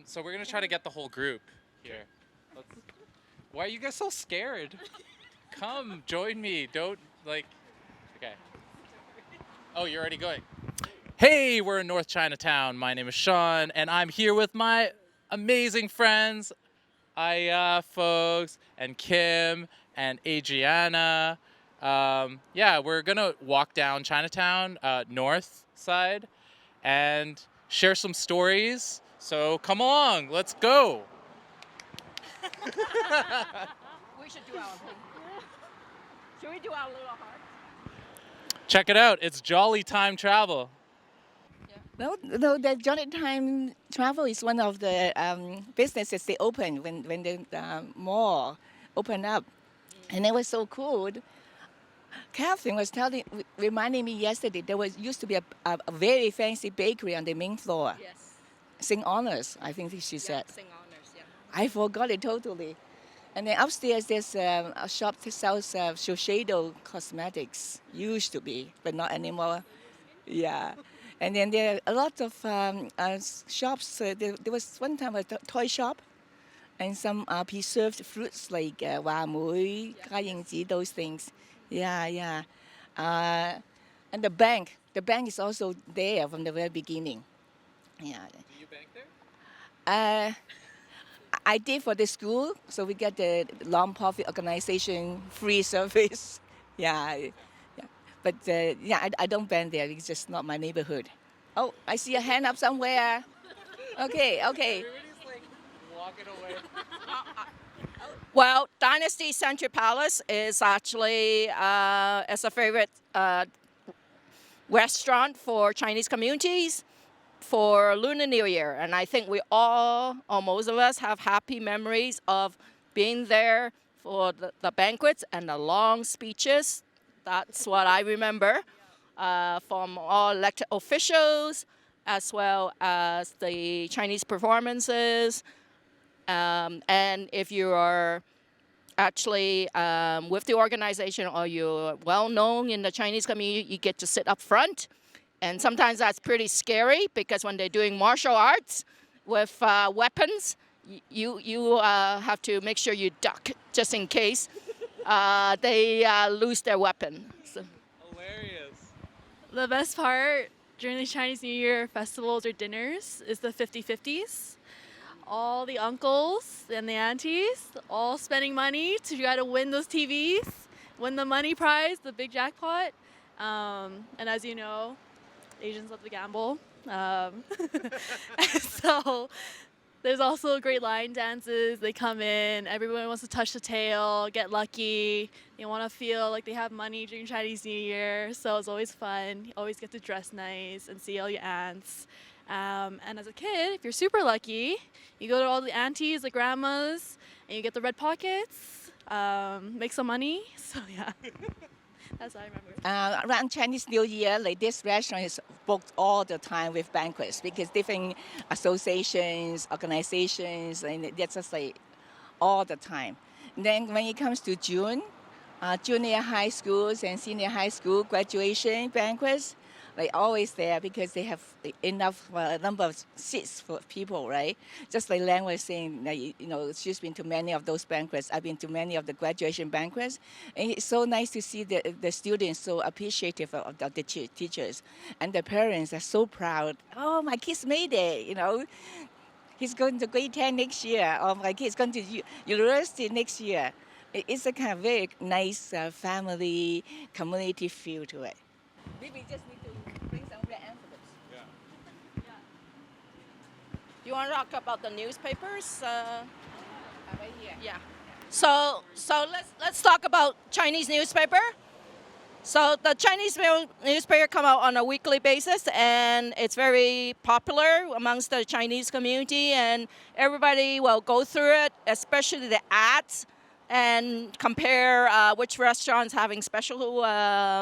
So we're gonna try to get the whole group here. Let's, why are you guys so scared? Come, join me. Don't, like, okay. Oh, you're already going. Hey, we're in North Chinatown. My name is Sean, and I'm here with my amazing friends, Aiya folks, and Kim, and Adriana. Yeah, we're gonna walk down Chinatown, north side, and share some stories. So come along, let's go. We should do our thing. Should we do our little heart? Check it out, it's jolly time travel. Well, no, the Jolly Time Travel is one of the businesses they opened when the mall opened up. And it was so cool. Catherine was reminding me yesterday, there used to be a very fancy bakery on the main floor. Yes. St. Honors, I think she said. Sing honors, yeah. I forgot it totally. And then upstairs, there's a shop that sells Shiseido cosmetics. Used to be, but not anymore. Yeah. And then there are a lot of shops. There was one time a toy shop and some preserved fruits like hoa mui, kayingji, those things. Yeah. And the bank is also there from the very beginning. Yeah. Do you bank there? I did for the school, so we get the non-profit organization free service. Yeah. But I don't bank there. It's just not my neighborhood. Oh, I see a hand up somewhere. Okay. Everybody's like walking away. Well, Dynasty Central Palace is actually as a favorite restaurant for Chinese communities for Lunar New Year. And I think we all, or most of us, have happy memories of being there for the banquets and the long speeches. That's what I remember from all elected officials, as well as the Chinese performances. And if you are actually with the organization or you're well known in the Chinese community, you get to sit up front. And sometimes that's pretty scary because when they're doing martial arts with weapons, you have to make sure you duck just in case they lose their weapon. So. Hilarious. The best part during the Chinese New Year festivals or dinners is the 50-50s. All the uncles and the aunties all spending money to try to win those TVs, win the money prize, the big jackpot. And as you know, Asians love to gamble. So there's also great line dances. They come in, everyone wants to touch the tail, get lucky. They want to feel like they have money during Chinese New Year. So it's always fun. You always get to dress nice and see all your aunts. And as a kid, if you're super lucky, you go to all the aunties, the grandmas, and you get the red pockets, make some money. So yeah, that's what I remember. Around Chinese New Year, like this restaurant is booked all the time with banquets because different associations, organizations, and that's just like all the time. And then when it comes to June, junior high schools and senior high school graduation banquets, like always there because they have enough number of seats for people, right? Just like Len was saying, she's been to many of those banquets. I've been to many of the graduation banquets. And it's so nice to see the students so appreciative of the teachers. And the parents are so proud. Oh, my kids made it, He's going to grade 10 next year, or my kid's going to university next year. It's a kind of very nice family, community feel to it. We just need to bring some red envelopes. Yeah. You want to talk about the newspapers? Right here. Yeah. So let's talk about Chinese newspaper. So the Chinese newspaper come out on a weekly basis, and it's very popular amongst the Chinese community, and everybody will go through it, especially the ads, and compare which restaurants having special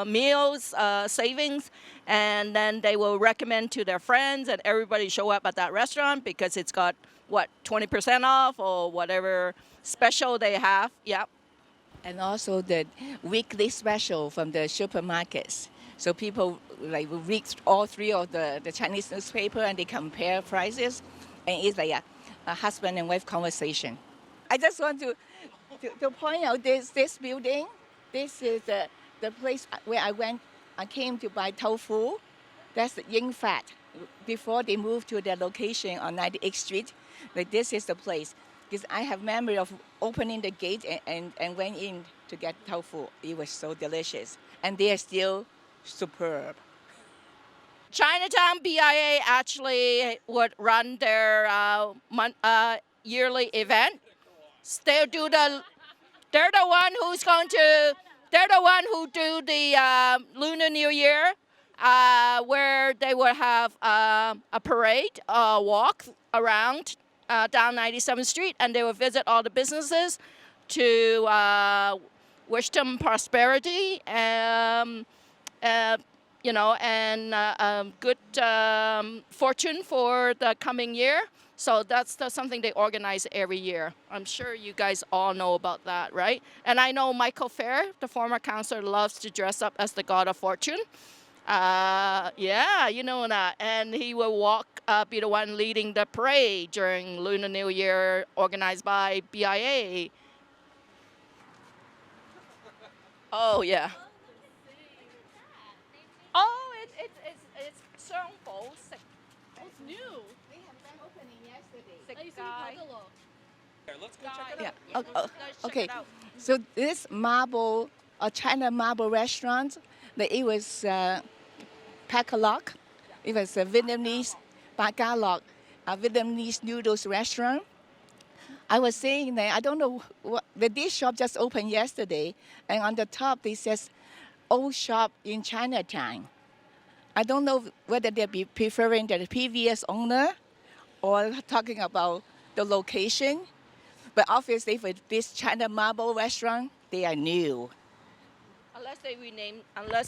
meals, savings, and then they will recommend to their friends, and everybody show up at that restaurant because it's got 20% off or whatever special they have. Yeah. And also the weekly special from the supermarkets. So people will read all three of the Chinese newspaper and they compare prices. And it's like a husband and wife conversation. I just want to point out this building. This is the place where I came to buy tofu. That's the Ying Fat. Before they moved to their location on 98th Street, like this is the place. Because I have memory of opening the gate and went in to get tofu. It was so delicious. And they are still superb. Chinatown BIA actually would run their yearly event. They're the one who do the Lunar New Year, where they will have a parade, walk around down 97th Street, and they will visit all the businesses to wish them prosperity, and good fortune for the coming year. So that's something they organize every year. I'm sure you guys all know about that, right? And I know Michael Fair, the former councillor, loves to dress up as the God of Fortune. Yeah, you know that. And he will be the one leading the parade during Lunar New Year, organized by BIA. Oh, yeah. Oh, it's Songbo. It's new. They have been opening yesterday. I used to be Pagalo. Let's go check it Yeah. out. Okay. So this China marble restaurant, it was Pakalok. It was a Vietnamese Pakalok, a Vietnamese noodles restaurant. I was saying that I don't know the dish shop just opened yesterday, and on the top it says "Old Shop in Chinatown." I don't know whether they'll be preferring the previous owner or talking about the location. But obviously for this China marble restaurant, they are new. Unless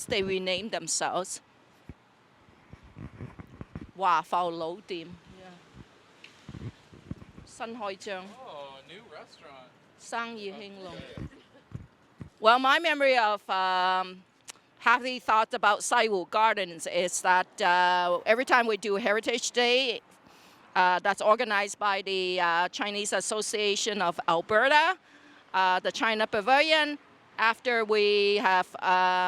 they rename themselves. 華埠老店 新開張 Oh, new restaurant. 生意興隆 Well, my memory of happy thoughts about Saiwu Gardens is that every time we do Heritage Day, that's organized by the Chinese Association of Alberta, the China Pavilion. After we have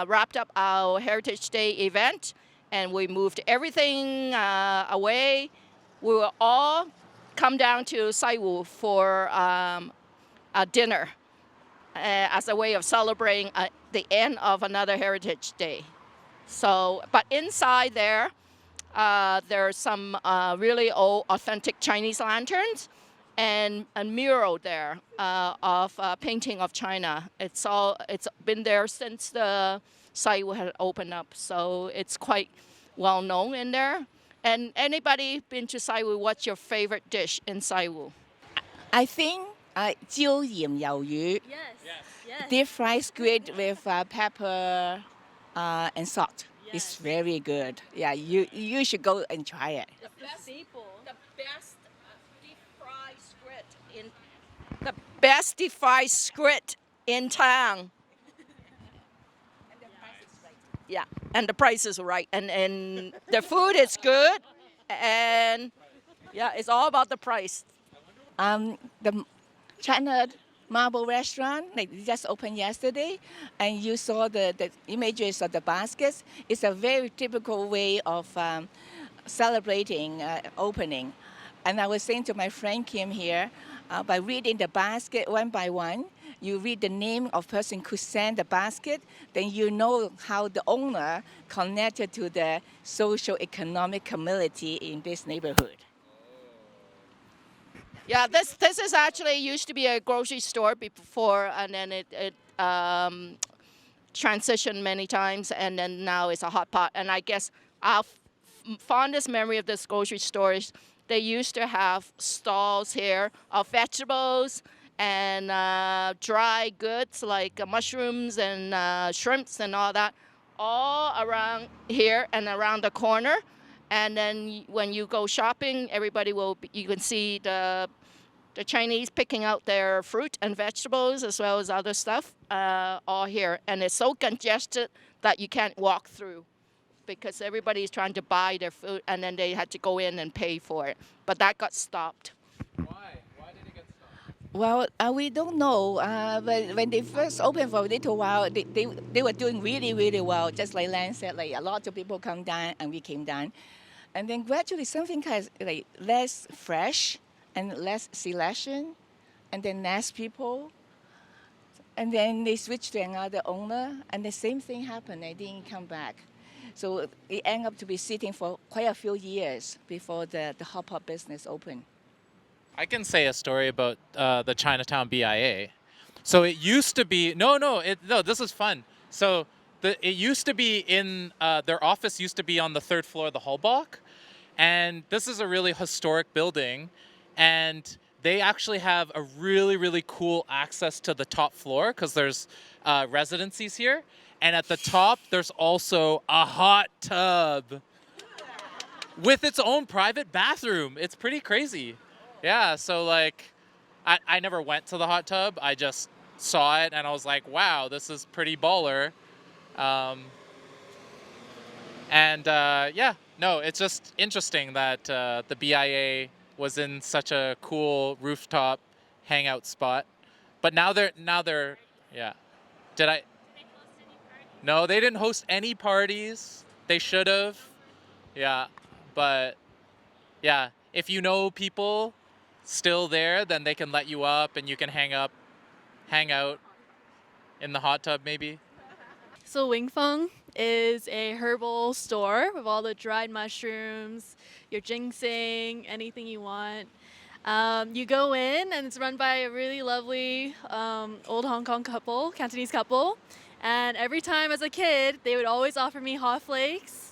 wrapped up our Heritage Day event and we moved everything away, we will all come down to Saiwu for a dinner as a way of celebrating the end of another Heritage Day. So, but inside there, there's some really old, authentic Chinese lanterns and a mural there of painting of China. It's been there since the Saiwu had opened up, so it's quite well known in there. And anybody been to Saiwu? What's your favorite dish in Saiwu? I think 椒鹽魷魚 Yes. deep fried squid with pepper and salt. It's very good. Yeah, you should go and try it. The best deep fried squid in town. Yeah, and the price is right, and the food is good, and yeah, it's all about the price. The China Marble Restaurant, just opened yesterday, and you saw the images of the baskets. It's a very typical way of celebrating opening. And I was saying to my friend Kim here, by reading the basket one by one, you read the name of person who sent the basket, then you know how the owner connected to the social economic community in this neighborhood. Yeah, this is actually used to be a grocery store before, and then it transitioned many times, and then now it's a hot pot. And I guess our fondest memory of this grocery store is they used to have stalls here of vegetables and dry goods like mushrooms and shrimps and all that, all around here and around the corner. And then when you go shopping, you can see the Chinese picking out their fruit and vegetables as well as other stuff all here. And it's so congested that you can't walk through because everybody's trying to buy their food, and then they had to go in and pay for it. But that got stopped. Why? Well, we don't know. But when they first opened for a little while, they were doing really, really well. Just like Lan said, like a lot of people come down and we came down. And then gradually something has like less fresh and less selection and then less people. And then they switched to another owner and the same thing happened. They didn't come back. So it ended up to be sitting for quite a few years before the hot pot business opened. I can say a story about the Chinatown BIA. So it used to be no. This is fun. So it used to be in their office used to be on the third floor of the Hallbach, and this is a really historic building, and they actually have a really cool access to the top floor because there's residencies here, and at the top there's also a hot tub with its own private bathroom. It's pretty crazy. Yeah, so like, I never went to the hot tub. I just saw it and I was like, wow, this is pretty baller. It's just interesting that the BIA was in such a cool rooftop hangout spot. But now they're, yeah. Did I? No, they didn't host any parties. They should have. Yeah, but yeah, if you know people still there, then they can let you up and you can hang out in the hot tub maybe. So Wing Feng is a herbal store with all the dried mushrooms, your ginseng, anything you want. You go in and it's run by a really lovely old Hong Kong couple, Cantonese couple. And every time as a kid, they would always offer me hot flakes.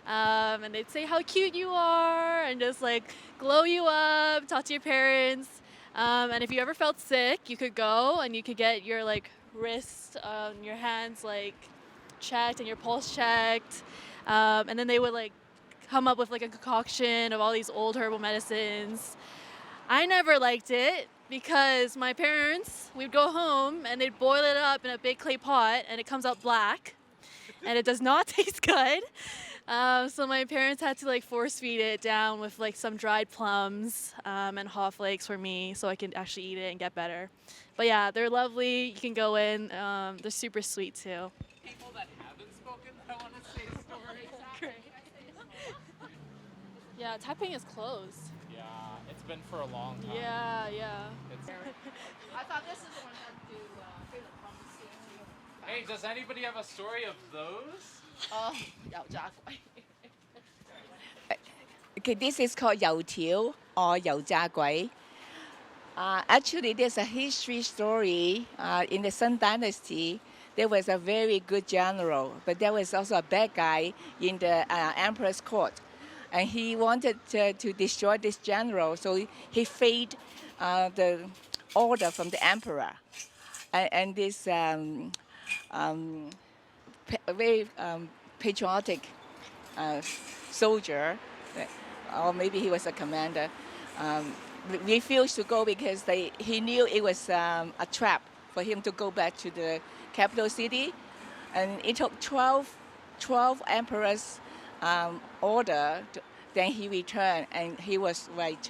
And they'd say how cute you are and just like glow you up, talk to your parents. And if you ever felt sick, you could go and you could get your like wrist, your hands like checked and your pulse checked. And then they would like come up with like a concoction of all these old herbal medicines. I never liked it because my parents, we'd go home and they'd boil it up in a big clay pot and it comes out black and it does not taste good. So my parents had to like force feed it down with like some dried plums and hot flakes for me so I could actually eat it and get better. But yeah, they're lovely. You can go in. They're super sweet too. People that haven't spoken, I want to say stories. Yeah, Taiping is closed. Yeah, it's been for a long time. Yeah. I thought this is the one that do favorite conversation. Hey, does anybody have a story of those? Oh, 油炸鬼. Okay, this is called 油條 or 油炸鬼. Actually, there's a history story in the Song Dynasty. There was a very good general, but there was also a bad guy in the emperor's court. And he wanted to destroy this general, so he faked the order from the emperor. And this very patriotic soldier, or maybe he was a commander, refused to go because he knew it was a trap for him to go back to the capital city. And it took 12 emperors' order, then he returned, and he was right.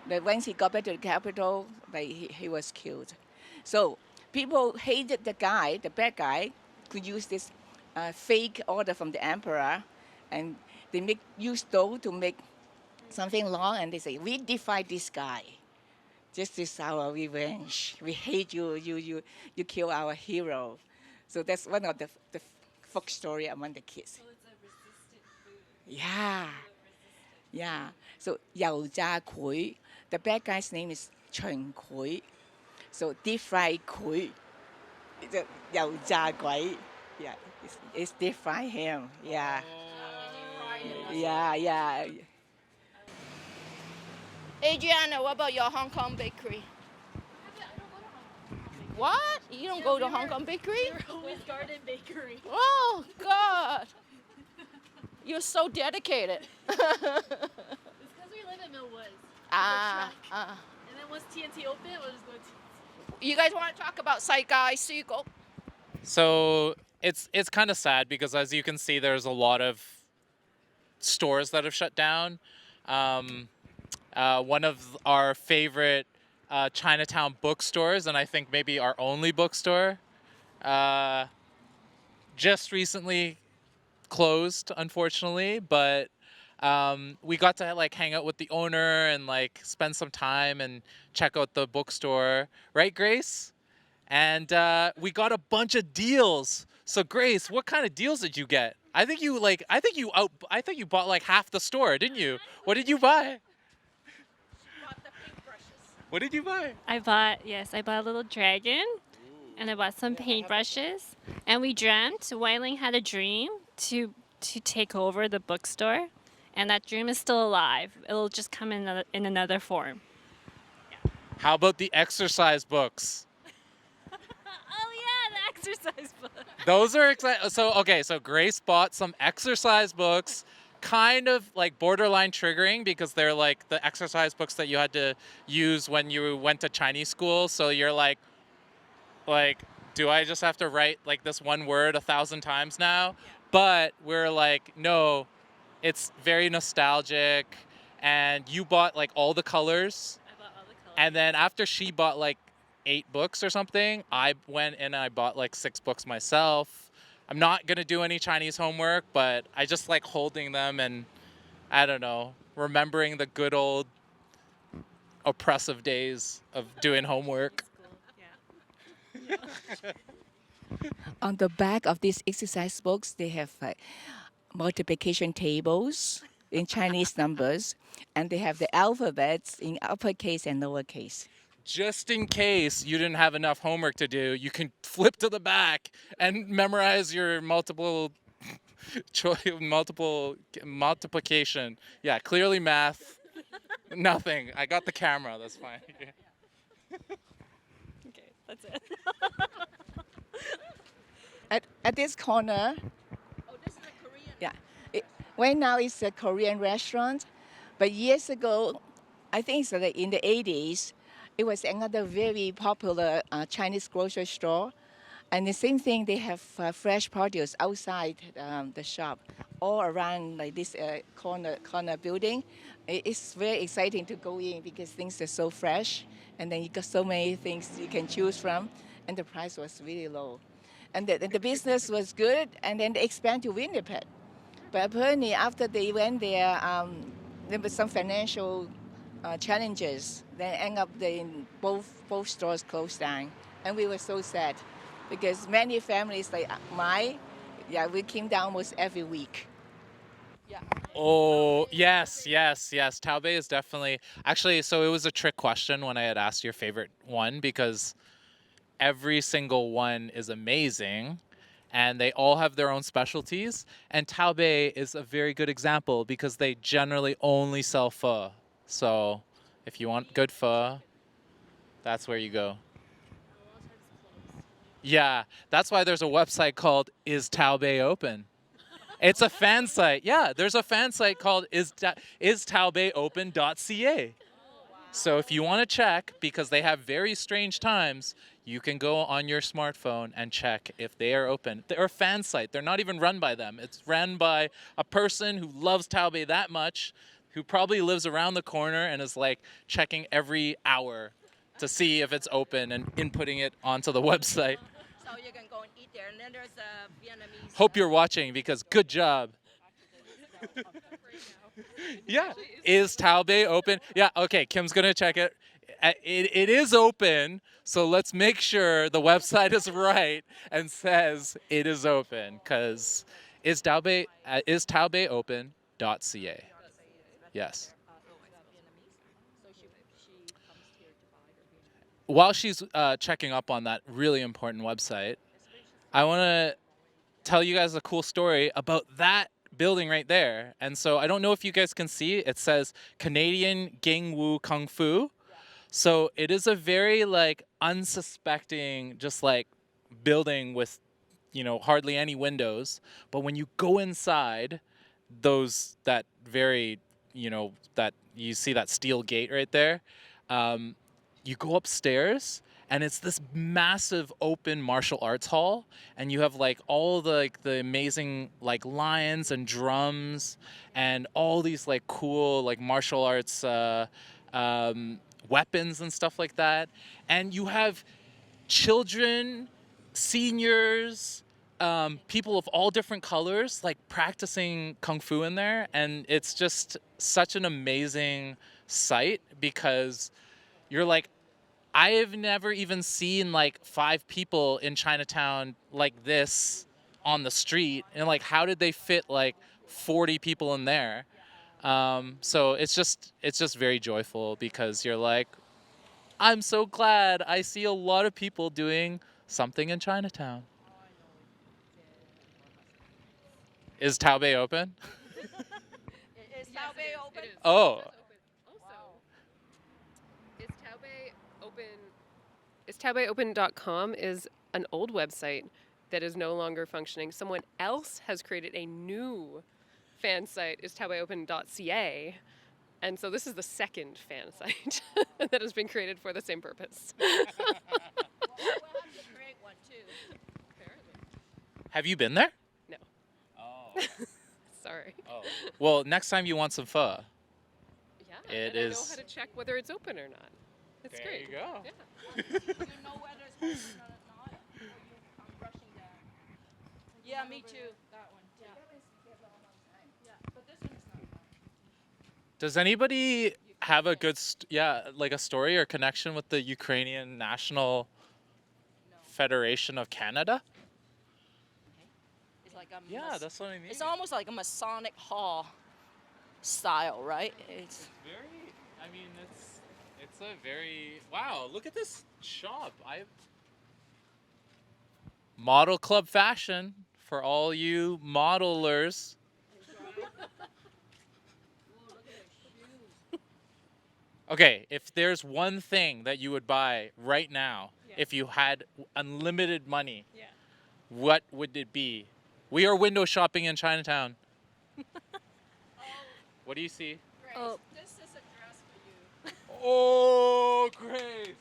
That once he got back to the capital, he was killed. So people hated the guy, the bad guy, who used this fake order from the emperor, and they use dough to make something long, and they say, we defy this guy. This is our revenge. We hate you. You kill our hero. So that's one of the folk story among the kids. So it's a resistant food. Yeah. So 油炸鬼, the bad guy's name is 長鬼. So deep fried 鬼, it's a 油炸鬼. Yeah, it's deep fried him. Yeah. Yeah. Adriana, what about your Hong Kong bakery? What? You don't go to Hong Kong bakery? We're always Garden Bakery. Oh, God. You're so dedicated. It's because we live in Millwoods. And then once TNT open, we'll just go to... You guys want to talk about Saigai Seagull? So it's kind of sad because, as you can see, there's a lot of stores that have shut down. One of our favorite Chinatown bookstores, and I think maybe our only bookstore. Just recently closed, unfortunately, but we got to like hang out with the owner and like spend some time and check out the bookstore, right, Grace? And we got a bunch of deals. So Grace, what kind of deals did you get? I think you bought like half the store, didn't you? What did you buy? What did you buy? I bought a little dragon, and I bought some paintbrushes, and we dreamt. Weiling had a dream to take over the bookstore, and that dream is still alive. It'll just come in another form. How about the exercise books? Oh yeah, the exercise book. Those are exciting. So Grace bought some exercise books, kind of like borderline triggering because they're like the exercise books that you had to use when you went to Chinese school. So you're like, do I just have to write like this one word 1,000 times now? Yeah. But we're like, no, it's very nostalgic. And you bought like all the colors. I bought all the colors. And then after she bought like 8 books or something, I went and I bought like 6 books myself. I'm not going to do any Chinese homework, but I just like holding them and, I don't know, remembering the good old oppressive days of doing homework. Yeah. On the back of these exercise books, they have multiplication tables in Chinese numbers, and they have the alphabets in uppercase and lowercase. Just in case you didn't have enough homework to do, you can flip to the back and memorize your multiplication. Yeah, clearly math. Nothing. I got the camera. That's fine. Okay, that's it. At this corner, Oh, this is a Korean. yeah, right now it's a Korean restaurant, but years ago, I think so that in the 80s, it was another very popular Chinese grocery store. And the same thing, they have fresh produce outside the shop, all around like this corner building. It's very exciting to go in because things are so fresh, and then you got so many things you can choose from, and the price was really low. And the business was good, and then they expand to Winnipeg. But apparently, after they went there, there was some financial challenges. Then end up both stores closed down, and we were so sad because many families like we came down almost every week. Yeah. Oh, yes. Taobei is definitely... Actually, so it was a trick question when I had asked your favorite one because every single one is amazing and they all have their own specialties. And Taobei is a very good example because they generally only sell pho. So if you want good pho, that's where you go. Yeah, that's why there's a website called Is Taobei Open? It's a fan site. Yeah, there's a fan site called istaobeiopen.ca. So if you want to check, because they have very strange times, you can go on your smartphone and check if they are open. They're a fan site. They're not even run by them. It's run by a person who loves Taobei that much, who probably lives around the corner and is like checking every hour to see if it's open and inputting it onto the website. So you can go and eat there. And then there's a Vietnamese. Hope you're watching because good job. Yeah, is Taobei open? Yeah, okay, Kim's gonna check it. It is open, so let's make sure the website is right and says it is open, because is Taobei open.ca. Yes. While she's checking up on that really important website, I want to tell you guys a cool story about that building right there. And so I don't know if you guys can see, it says Canadian Gingwu Kung Fu. So it is a very like unsuspecting, just like building with, hardly any windows. But when you go inside that you see that steel gate right there, you go upstairs and it's this massive open martial arts hall, and you have like all the amazing like lions and drums and all these like cool like martial arts weapons and stuff like that. And you have children, seniors, people of all different colors, like practicing kung fu in there. And it's just such an amazing sight because you're like, I have never even seen like 5 people in Chinatown like this on the street. And like, how did they fit like 40 people in there? So it's just very joyful because you're like, I'm so glad I see a lot of people doing something in Chinatown. Is Taobei open? Is Taobei open? Oh, Is TaobeiOpen.com is an old website that is no longer functioning. Someone else has created a new fan site, is TaobeiOpen.ca. And so this is the second fan site that has been created for the same purpose. We'll have to create one too. have you been there? No. Oh. Sorry. Oh. Well, next time you want some pho. Yeah, It and I know is- how to check whether it's open or not. It's There great. you go. Yeah. You know whether it's open or not, or you come rushing down. Yeah, me too. That one. Yeah. But this one's not. Does anybody have a good, like a story or connection with the Ukrainian National Federation of Canada? It's like a Yeah, that's what I mean. It's almost like a Masonic hall style, right? It's very. I mean, it's a very. Wow! Look at this shop. Model Club fashion for all you modelers. Okay, if there's one thing that you would buy right now, if you had unlimited money, what would it be? We are window shopping in Chinatown. What do you see? Oh, This is a dress for you. Oh, Grace.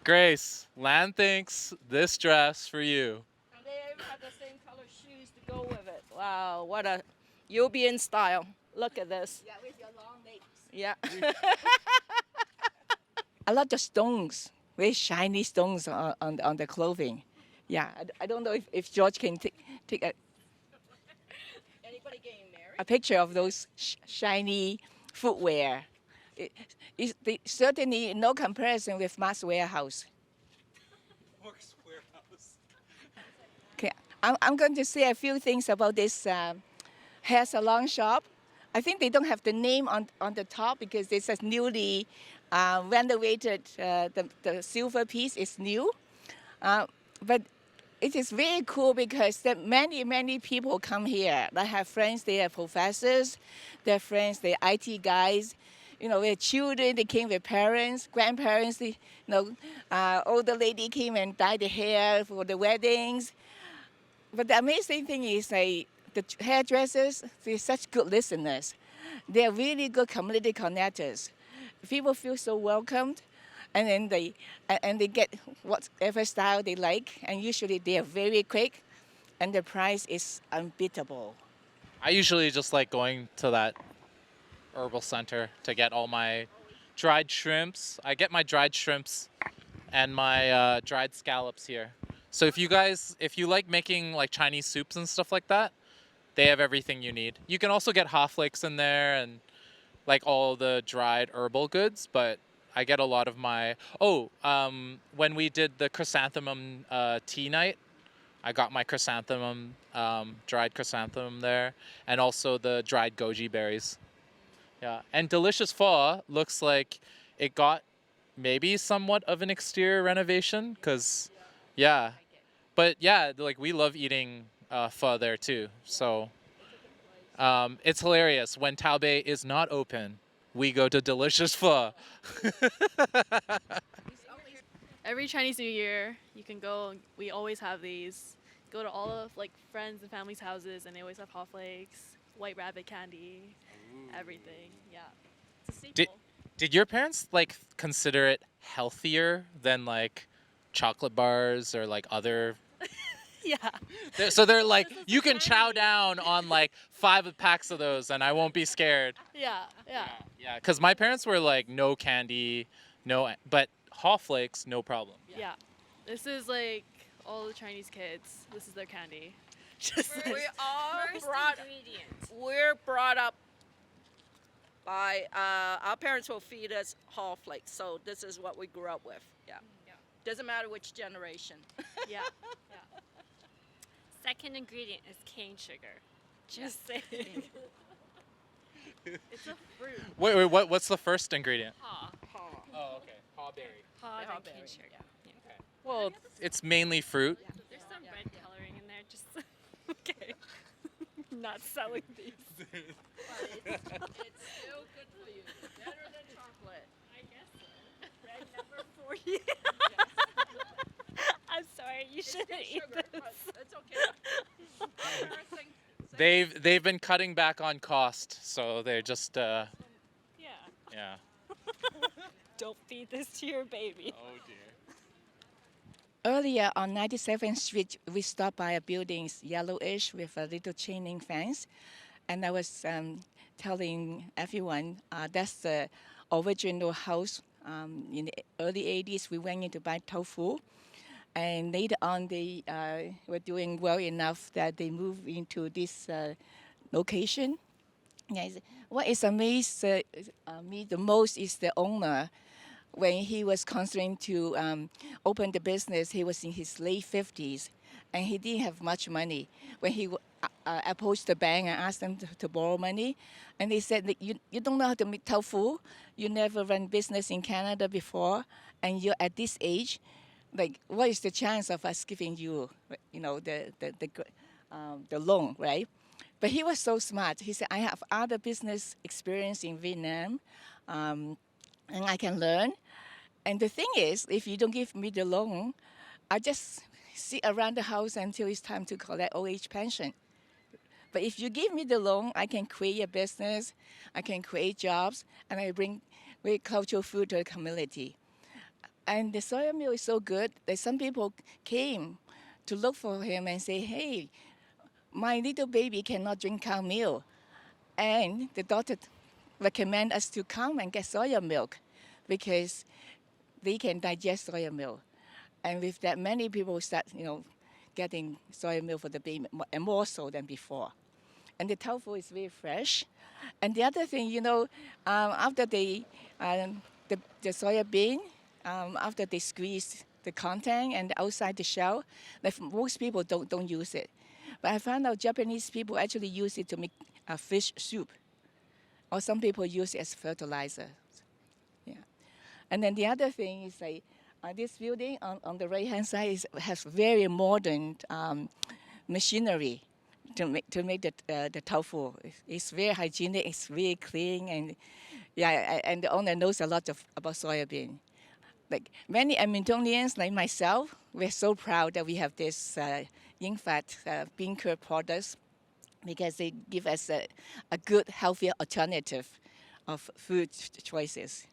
Grace, Lan thinks this dress for you. And they even have the same color shoes to go with it. Wow, what a you'll be in style. Look at this. Yeah, with your long legs. Yeah. A lot of stones, very shiny stones on the clothing. Yeah, I don't know if George can take Anybody getting married? a picture of those shiny footwear. Certainly no comparison with Mark's Warehouse. Mark's Warehouse. Okay, I'm going to say a few things about this hair salon shop. I think they don't have the name on the top because this is newly renovated. The silver piece is new, but it is very cool because there many people come here. I have friends, they are professors, they're friends, they're IT guys. You know, their children, they came with parents, grandparents. Older lady came and dyed the hair for the weddings. But the amazing thing is, the hairdressers, they're such good listeners. They're really good community connectors. People feel so welcomed, and then they get whatever style they like, and usually they are very quick, and the price is unbeatable. I usually just like going to that herbal center to get all my dried shrimps. I get my dried shrimps and my dried scallops here. So if you like making like Chinese soups and stuff like that, they have everything you need. You can also get hot flakes in there and like all the dried herbal goods, but I get a lot of my, when we did the chrysanthemum tea night, I got my chrysanthemum, dried chrysanthemum there, and also the dried goji berries. Yeah, and Delicious Pho looks like it got maybe somewhat of an exterior renovation, because, yeah. But yeah, like we love eating pho there too. So it's hilarious. When Taobei is not open, we go to Delicious Pho. every Chinese New Year, you can go. We always have these. Go to all of like friends and family's houses, and they always have hot flakes, white rabbit candy, everything. Yeah, it's a staple. Did your parents like consider it healthier than like chocolate bars or like other? Yeah. So they're like, you can chow down on like 5 packs of those and I won't be scared. Yeah. Yeah, because my parents were like, no candy, No, but haw flakes, no problem. Yeah. This is like all the Chinese kids. This is their candy. Just We like, are First brought. ingredient. We're brought up by our parents will feed us haw flakes, so this is what we grew up with. Yeah. Doesn't matter which generation. yeah. Second ingredient is cane sugar. Just saying. It's a fruit. Wait, what's the first ingredient? Haw. Oh, okay. Hawberry. Haw Yeah, and cane hawberry, sugar. yeah. Yeah. Well, it's mainly fruit. There's some red coloring in there. Just okay. Not selling these. It's still good for you. Better than chocolate. I guess so. Red number 40. I'm sorry. You shouldn't eat Sugar, this. but it's okay. They've been cutting back on cost, so they're just Yeah. yeah. Don't feed this to your baby. Oh dear. Earlier on 97th Street, we stopped by a building, yellowish, with a little chain link fence. And I was telling everyone that's the original house. In the early 80s, we went in to buy tofu. And later on, they were doing well enough that they moved into this location. Yes. What is amazed me the most is the owner. When he was considering to open the business, he was in his late 50s, and he didn't have much money. When he approached the bank and asked them to borrow money, and they said, that you don't know how to make tofu, you never run business in Canada before, and you're at this age, like, what is the chance of us giving you, the loan, right? But he was so smart. He said, I have other business experience in Vietnam, and I can learn. And the thing is, if you don't give me the loan, I just sit around the house until it's time to collect old age pension. But if you give me the loan, I can create a business, I can create jobs, and I bring very cultural food to the community. And the soya milk is so good that some people came to look for him and say, hey, my little baby cannot drink cow milk. And the doctor recommend us to come and get soya milk because they can digest soya milk. And with that, many people start, getting soya milk for the baby, and more so than before. And the tofu is very fresh. And the other thing, after the soya bean, after they squeeze the content and outside the shell, like most people don't use it. But I found out Japanese people actually use it to make a fish soup. Or some people use it as fertilizer. Yeah. And then the other thing is like this building on the right-hand side has very modern machinery to make the tofu. It's very hygienic, it's very clean, and and the owner knows a lot about soybean. Like many Edmontonians like myself, we're so proud that we have this in-fat bean curd products because they give us a good, healthier alternative of food choices.